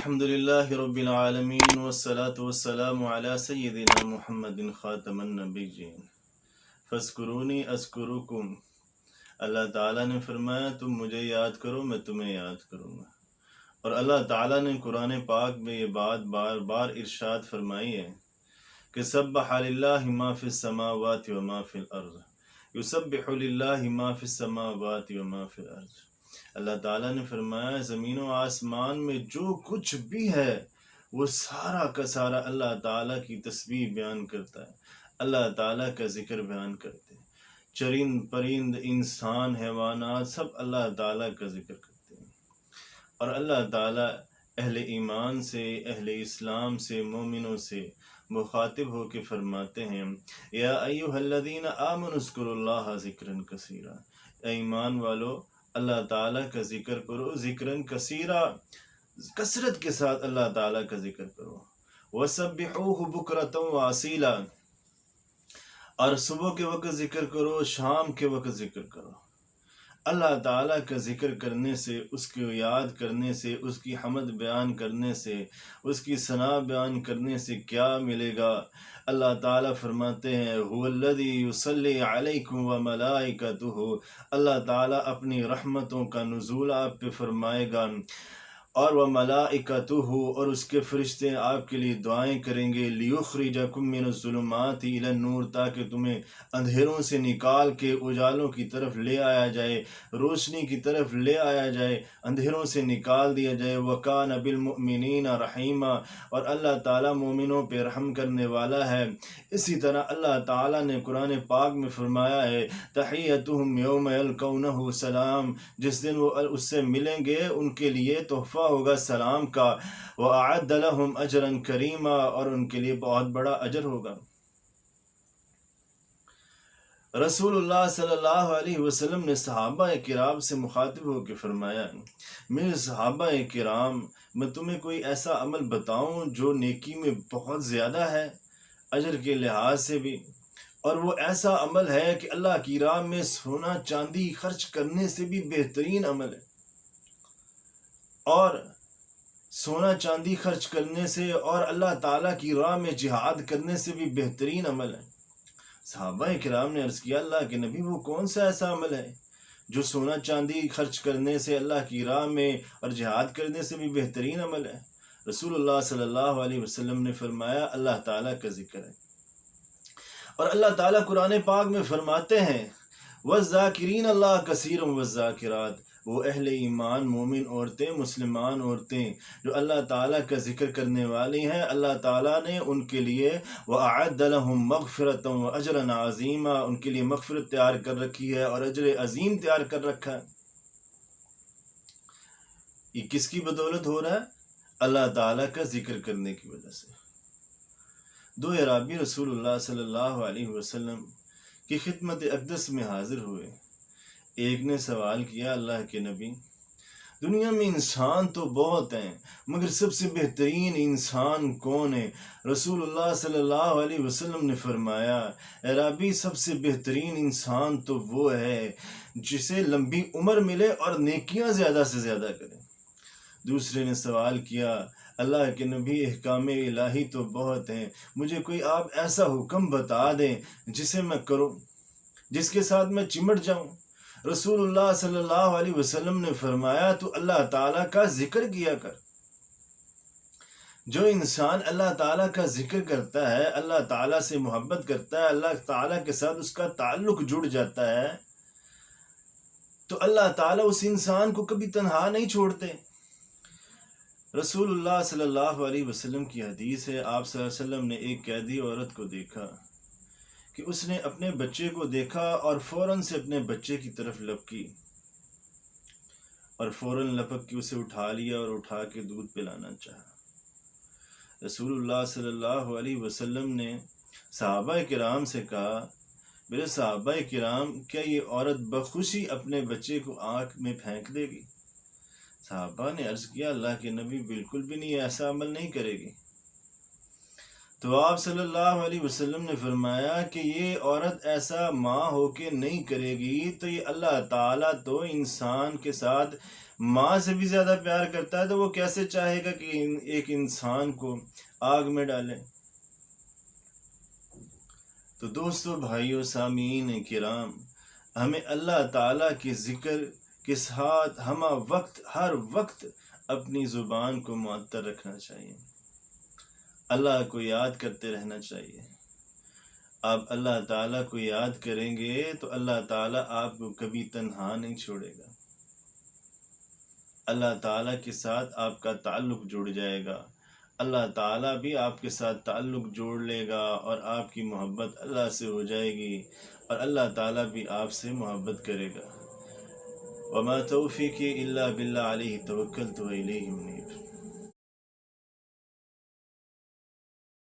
الحمد للہ رب العالمین والصلاة والسلام علی سیدنا محمد خاتم النبیین فاذکرونی اذکرکم۔ اللہ تعالیٰ نے فرمایا تم مجھے یاد کرو میں تمہیں یاد کروں گا، اور اللہ تعالیٰ نے قرآن پاک میں یہ بات بار بار ارشاد فرمائی ہے کہ سبح للہ ما فی السماوات وما فی الارض، یسبح للہ ما فی السماوات وما فی الارض۔ اللہ تعالیٰ نے فرمایا زمین و آسمان میں جو کچھ بھی ہے وہ سارا کا سارا اللہ تعالیٰ کی تسبیح بیان کرتا ہے، اللہ تعالیٰ کا ذکر بیان کرتے ہیں۔ چرند پرند انسان حیوانات سب اللہ تعالیٰ کا ذکر کرتے ہیں، اور اللہ تعالیٰ اہل ایمان سے، اہل اسلام سے، مومنوں سے مخاطب ہو کے فرماتے ہیں یا ایھا الذین آمنوا اذکروا اللہ ذکرا کثیرا، اے ایمان والو اللہ تعالیٰ کا ذکر کرو، ذکرن کثیرا، کثرت کے ساتھ اللہ تعالیٰ کا ذکر کرو۔ وسبحوہ بکرۃ واصیلا، اور صبح کے وقت ذکر کرو، شام کے وقت ذکر کرو۔ اللہ تعالیٰ کا ذکر کرنے سے، اس کو یاد کرنے سے، اس کی حمد بیان کرنے سے، اس کی ثنا بیان کرنے سے کیا ملے گا؟ اللہ تعالیٰ فرماتے ہیں هو الذی یصلی علیکم وملائکتہ، اللہ تعالیٰ اپنی رحمتوں کا نزول آپ پہ فرمائے گا، اور وملائکتہ، اور اس کے فرشتے آپ کے لیے دعائیں کریں گے، لیخرجکم من الظلمات الی النور، تاکہ تمہیں اندھیروں سے نکال کے اجالوں کی طرف لے آیا جائے، روشنی کی طرف لے آیا جائے، اندھیروں سے نکال دیا جائے۔ وکان بالمؤمنین رحیما، اور اللہ تعالیٰ مومنوں پہ رحم کرنے والا ہے۔ اسی طرح اللہ تعالیٰ نے قرآن پاک میں فرمایا ہے تحیتہم یوم یلقونہ سلام، جس دن وہ اس سے ملیں گے ان کے لیے تحفہ ہوگا سلام کا۔ وَأَعَدَّ لَهُمْ أَجْرًا كَرِيمًا، اور ان کے لیے بہت بڑا اجر ہوگا۔ رسول اللہ صلی اللہ علیہ وسلم نے صحابہ کرام سے مخاطب ہو کے فرمایا میرے صحابہ کرام، میں تمہیں کوئی ایسا عمل بتاؤں جو نیکی میں بہت زیادہ ہے، اجر کے لحاظ سے بھی، اور وہ ایسا عمل ہے کہ اللہ کی راہ میں سونا چاندی خرچ کرنے سے بھی بہترین عمل ہے، اور سونا چاندی خرچ کرنے سے اور اللہ تعالیٰ کی راہ میں جہاد کرنے سے بھی بہترین عمل ہے۔ صحابہ کرام نے عرض کیا اللہ کے نبی وہ کون سا ایسا عمل ہے جو سونا چاندی خرچ کرنے سے، اللہ کی راہ میں اور جہاد کرنے سے بھی بہترین عمل ہے؟ رسول اللہ صلی اللہ علیہ وسلم نے فرمایا اللہ تعالیٰ کا ذکر ہے، اور اللہ تعالیٰ قرآن پاک میں فرماتے ہیں وَالذَّاكِرِينَ اللَّهَ كَثِيرًا وَالذَّاكِرَاتِ، وہ اہل ایمان مومن عورتیں، مسلمان عورتیں جو اللہ تعالیٰ کا ذکر کرنے والی ہیں، اللہ تعالیٰ نے ان کے لیے وَأَعَدَّ لَهُم مَغْفِرَةً وَأَجْرًا عَظِيمًا، ان کے لیے مغفرت تیار کر رکھی ہے اور اجر عظیم تیار کر رکھا ہے۔ یہ کس کی بدولت ہو رہا ہے؟ اللہ تعالیٰ کا ذکر کرنے کی وجہ سے۔ دو اعرابی رسول اللہ صلی اللہ علیہ وسلم کی خدمت اقدس میں حاضر ہوئے۔ ایک نے سوال کیا اللہ کے نبی دنیا میں انسان تو بہت ہیں مگر سب سے بہترین انسان کون ہے؟ رسول اللہ صلی اللہ علیہ وسلم نے فرمایا اعرابی سب سے بہترین انسان تو وہ ہے جسے لمبی عمر ملے اور نیکیاں زیادہ سے زیادہ کرے۔ دوسرے نے سوال کیا اللہ کے نبی احکام الہی تو بہت ہیں، مجھے کوئی آپ ایسا حکم بتا دیں جسے میں کروں، جس کے ساتھ میں چمٹ جاؤں۔ رسول اللہ صلی اللہ علیہ وسلم نے فرمایا تو اللہ تعالیٰ کا ذکر کیا کر۔ جو انسان اللہ تعالیٰ کا ذکر کرتا ہے، اللہ تعالیٰ سے محبت کرتا ہے، اللہ تعالیٰ کے ساتھ اس کا تعلق جڑ جاتا ہے، تو اللہ تعالیٰ اس انسان کو کبھی تنہا نہیں چھوڑتے۔ رسول اللہ صلی اللہ علیہ وسلم کی حدیث ہے آپ صلی اللہ علیہ وسلم نے ایک قیدی عورت کو دیکھا کہ اس نے اپنے بچے کو دیکھا اور فوراً سے اپنے بچے کی طرف لپکی اور فوراً لپک کے اسے اٹھا لیا اور اٹھا کے دودھ پلانا چاہا۔ رسول اللہ صلی اللہ علیہ وسلم نے صحابہ کرام سے کہا میرے صحابہ کرام کیا یہ عورت بخوشی اپنے بچے کو آنکھ میں پھینک دے گی؟ صحابہ نے عرض کیا اللہ کے نبی بالکل بھی نہیں، ایسا عمل نہیں کرے گی۔ تو آپ صلی اللہ علیہ وسلم نے فرمایا کہ یہ عورت ایسا ماں ہو کے نہیں کرے گی تو یہ اللہ تعالیٰ تو انسان کے ساتھ ماں سے بھی زیادہ پیار کرتا ہے، تو وہ کیسے چاہے گا کہ ایک انسان کو آگ میں ڈالے۔ تو دوستو، بھائیو، سامعین کرام، ہمیں اللہ تعالیٰ کے ذکر کے ساتھ ہر وقت اپنی زبان کو معطر رکھنا چاہیے، اللہ کو یاد کرتے رہنا چاہیے۔ آپ اللہ تعالیٰ کو یاد کریں گے تو اللہ تعالیٰ آپ کو کبھی تنہا نہیں چھوڑے گا، اللہ تعالیٰ کے ساتھ آپ کا تعلق جڑ جائے گا، اللہ تعالیٰ بھی آپ کے ساتھ تعلق جوڑ لے گا اور آپ کی محبت اللہ سے ہو جائے گی اور اللہ تعالیٰ بھی آپ سے محبت کرے گا۔ وما توفیقی الا باللہ علیہ توکلت و الیہ منیب۔